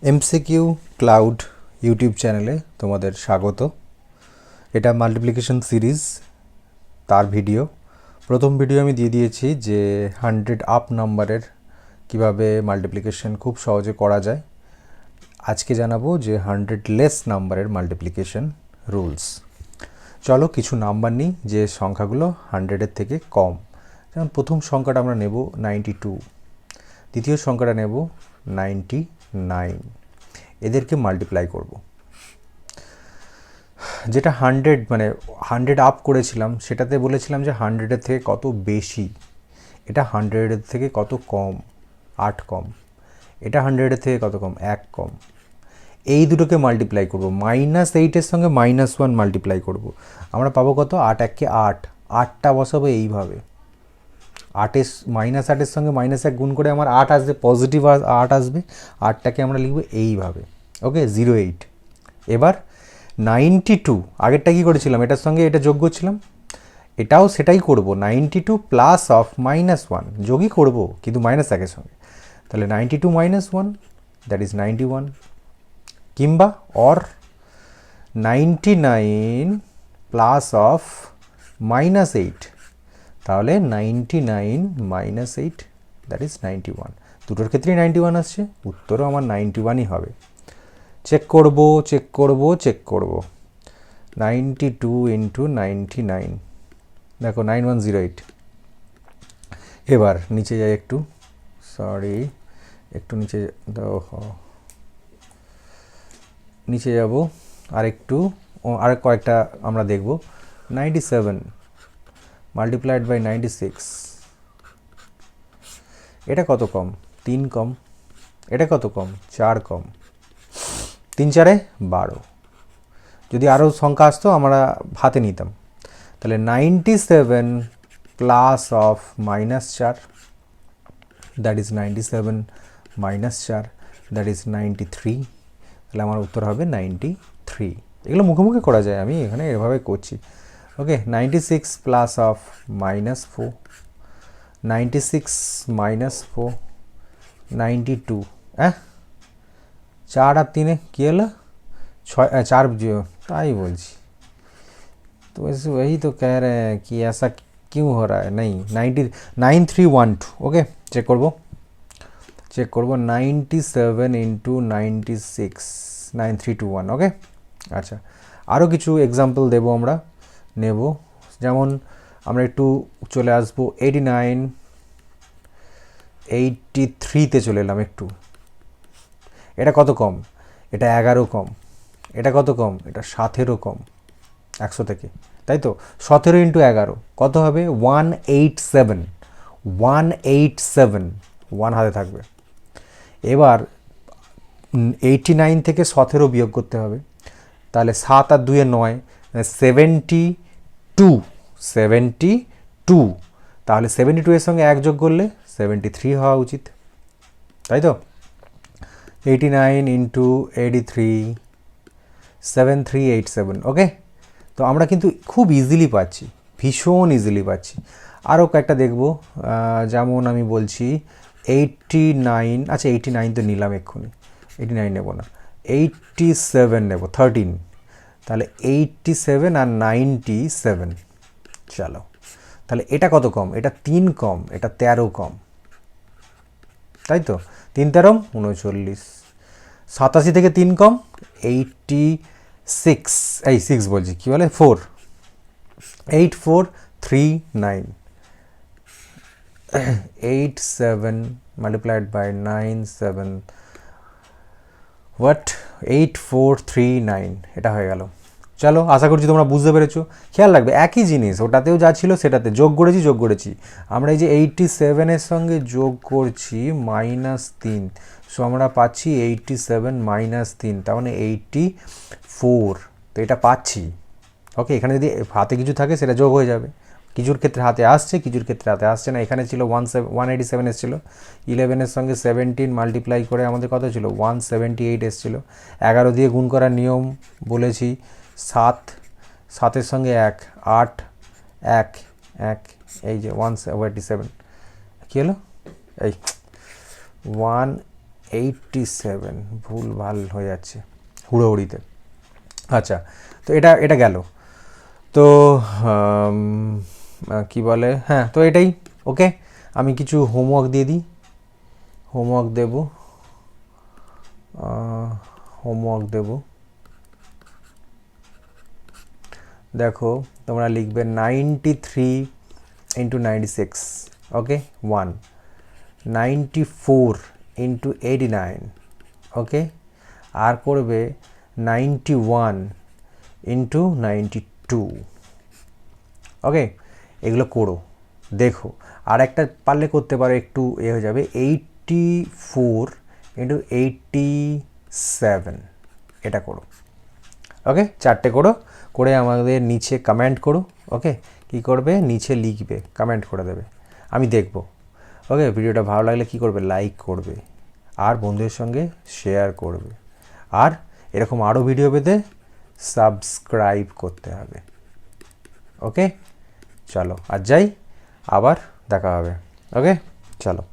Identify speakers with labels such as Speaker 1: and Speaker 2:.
Speaker 1: MCQ cloud YouTube চ্যানেলে তোমাদের স্বাগত। এটা মাল্টিপ্লিকেশন সিরিজ তার ভিডিও। প্রথম ভিডিও আমি দিয়ে দিয়েছি যে 100 আপ নাম্বারের কিভাবে মাল্টিপ্লিকেশন খুব সহজে করা যায়। আজকে জানাবো যে 100 লেস নাম্বারের মাল্টিপ্লিকেশন রুলস। চলো কিছু নাম্বার নিই যে সংখ্যাগুলো 100-এর থেকে কম। যেমন প্রথম সংখ্যাটা আমরা নেব 92, দ্বিতীয় সংখ্যাটা নেব 99, এদেরকে মাল্টিপ্লাই করব। যেটা 100 মানে 100 আপ করেছিলাম সেটাতে বলেছিলাম যে 100-এর থেকে কত বেশি, এটা 100-এর থেকে কত কম, 8 কম। এটা 100-এর থেকে কত কম, 1 কম। এই দুটোকে মাল্টিপ্লাই করব, -8-এর সঙ্গে -1 মাল্টিপ্লাই করব। আমরা পাবো কত, 8 1-কে 8, 8টা বসাবো এইভাবে। 8-এর -8-এর সঙ্গে -1 গুণ করে আমার 8 আসবে, পজিটিভ 8 আসবে। 8টাকে আমরা লিখব এইভাবে, ওকে, 08। এবার 92, আগেরটা কী করেছিলাম, এটার সঙ্গে এটা যোগ করছিলাম, এটাও সেটাই করব। 92 প্লাস অফ -1 যোগই করব, কিন্তু -1-এর সঙ্গে। তাহলে 92 -1, দ্যাট ইজ 91, কিংবা অর 99 প্লাস অফ -8, তাহলে 99 -8, দ্যাট ইজ 91। দুটোর ক্ষেত্রেই 91 আসছে, উত্তরও আমার 91ই হবে। চেক করব, চেক করব, চেক করব। 92 ইন্টু 99, দেখো 9108। এবার নিচে যাই একটু, সরি একটু নিচে, নিচে যাব আর একটু, আর কয়েকটা আমরা দেখব। 97 মাল্টিপ্লাইড বাই 96, এটা কত কম, 3 কম। এটা কত কম, 4 কম। 3 4-এ 12। যদি আরও সংখ্যা আসতো আমরা হাতে নিতাম। তাহলে 97 plus of -4, that is 97 -4, that is 93। তাহলে আমার উত্তর হবে 93। এগুলো মুখে মুখে করা যায়, আমি এখানে এভাবে করছি, ওকে। 96 প্লাস অফ -4, 96 -4, 92। 4 আর 3-এ কী হলো, 6, 4 তাই বলছি तो वही तो कह रहे हैं कि ऐसा क्यों हो रहा है। नहीं, 9312, ओके। चेक करबो, চেক করবো। 97 ইন্টু 96, 9321, ওকে। আচ্ছা, আরও কিছু এক্সাম্পল দেবো আমরা, নেব। যেমন আমরা একটু চলে আসবো 89, 83-তে চলে এলাম একটু। এটা কত কম, এটা 11 কম। এটা কত কম, এটা 17 কম 100 থেকে, তাই তো। 17 ইন্টু 11 কত হবে, 187, 187, 1 হাতে থাকবে। এবার 89 থেকে 17 বিয়োগ করতে হবে, তাহলে 7 আর 2-এ 9, 72, 72। তাহলে 72-এর সঙ্গে 1 যোগ করলে 73 হওয়া উচিত, তাই তো। 89 ইন্টু 83, 7387, ওকে। তো আমরা কিন্তু খুব ইজিলি পাচ্ছি, ভীষণ ইজিলি পাচ্ছি। আরও কয়েকটা দেখব, যেমন আমি বলছি 89, আচ্ছা 89 তো নিলাম এক্ষুনি, 89 নেব না, 87 নেব, 13। তাহলে 87 আর 97, চলো। তাহলে এটা কত কম, এটা 3 কম, এটা 13 কম, তাই তো। 3 13 39, 87 থেকে 3 কম, 86, এই 6 বলছি, কী বলে 4, 8439, 87 multiplied by 97, what, 8439, এটা হয়ে গেল। চলো, আশা করছি তোমরা বুঝতে পেরেছো। খেয়াল রাখবে একই জিনিস, ওটাতেও যা ছিল সেটাতে যোগ করেছি। আমরা এই যে 87-এর সঙ্গে যোগ করছি -3, সো আমরা পাচ্ছি 87 -3, তার মানে 84। তো এটা পাচ্ছি, ওকে। এখানে যদি হাতে কিছু থাকে সেটা যোগ হয়ে যাবে, কিছুর ক্ষেত্রে হাতে আসছে, কিছুর ক্ষেত্রে হাতে আসছে না। এখানে ছিল 187 এসেছিলো, 11-এর সঙ্গে 17 মাল্টিপ্লাই করে আমাদের কত ছিল, 178 এসেছিলো। 11 দিয়ে গুণ করার নিয়ম বলেছি, 7, 7-এর সঙ্গে 1, 8, 1, 1, এই যে 187, কী হলো, এই 87 ভুল ভাল হয়ে যাচ্ছে হুড়োহুড়িতে। আচ্ছা, তো এটা গেল। তো কি বলে, হ্যাঁ তো এটাই। ওকে, আমি কিছু হোমওয়ার্ক দিয়ে দিই। হোমওয়ার্ক দেব। দেখো তোমরা লিখবে 93 ইন্টু 96, ওকে 1, 94 ইন্টু 89, ওকে, আর করবে 91 ইন্টু 92, ওকে। এগুলো করো, দেখো। আর একটা পারলে করতে পারো, একটু হয়ে যাবে, 84 ইন্টু 87, এটা করো, ওকে। 4টে করে আমাদের নিচে কমেন্ট করো, ওকে। কি করবে, নিচে লিখবে, কমেন্ট করে দেবে, আমি দেখব, ওকে। ভিডিওটা ভালো লাগলে কি করবে, লাইক করবে, আর বন্ধুদের সঙ্গে শেয়ার করবে, আর এরকম আরও ভিডিও পেতে সাবস্ক্রাইব করতে হবে, ওকে। চলো আজ যাই, আবার দেখা হবে, ওকে, চলো।